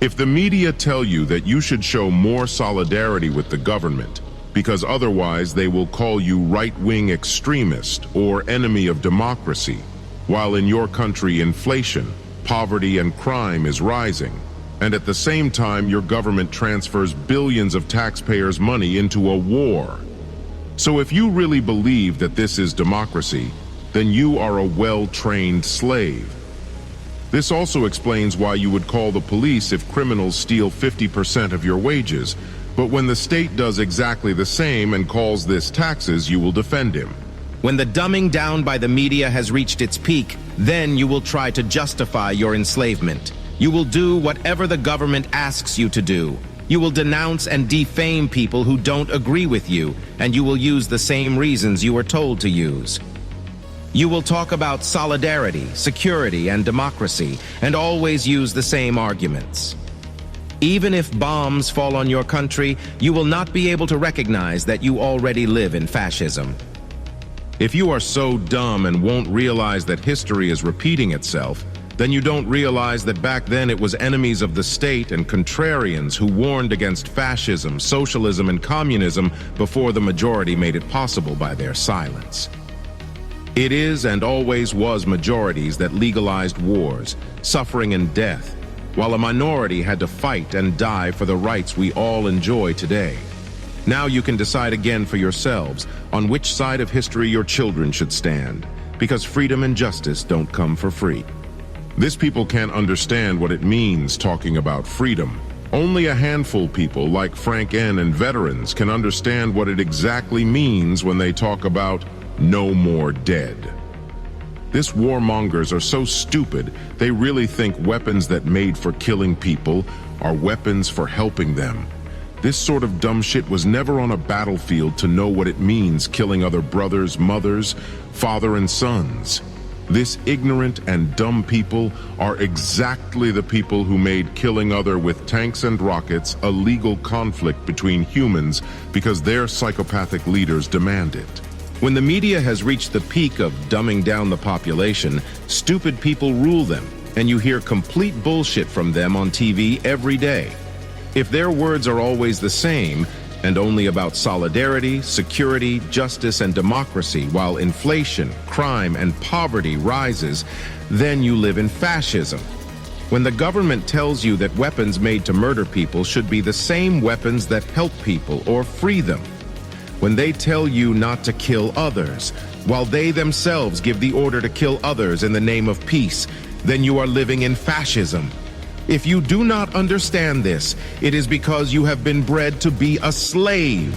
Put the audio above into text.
If the media tell you that you should show more solidarity with the government, because otherwise they will call you right-wing extremist or enemy of democracy, while in your country inflation, poverty and crime is rising, and at the same time your government transfers billions of taxpayers' money into a war. So if you really believe that this is democracy, then you are a well-trained slave. This also explains why you would call the police if criminals steal 50% of your wages, but when the state does exactly the same and calls this taxes, you will defend him. When the dumbing down by the media has reached its peak, then you will try to justify your enslavement. You will do whatever the government asks you to do. You will denounce and defame people who don't agree with you, and you will use the same reasons you were told to use. You will talk about solidarity, security, and democracy, and always use the same arguments. Even if bombs fall on your country, you will not be able to recognize that you already live in fascism. If you are so dumb and won't realize that history is repeating itself, then you don't realize that back then it was enemies of the state and contrarians who warned against fascism, socialism, and communism before the majority made it possible by their silence. It is and always was majorities that legalized wars, suffering and death, while a minority had to fight and die for the rights we all enjoy today. Now you can decide again for yourselves on which side of history your children should stand, because freedom and justice don't come for free. This people can't understand what it means talking about freedom. Only a handful people like Frank N. and veterans can understand what it exactly means when they talk about no more dead. These warmongers are so stupid, they really think weapons that made for killing people are weapons for helping them. This sort of dumb shit was never on a battlefield to know what it means killing other brothers, mothers, father and sons. This ignorant and dumb people are exactly the people who made killing other with tanks and rockets a legal conflict between humans because their psychopathic leaders demand it. When the media has reached the peak of dumbing down the population, stupid people rule them, and you hear complete bullshit from them on TV every day. If their words are always the same, and only about solidarity, security, justice, and democracy, while inflation, crime, and poverty rises, then you live in fascism. When the government tells you that weapons made to murder people should be the same weapons that help people or free them. When they tell you not to kill others, while they themselves give the order to kill others in the name of peace, then you are living in fascism. If you do not understand this, it is because you have been bred to be a slave.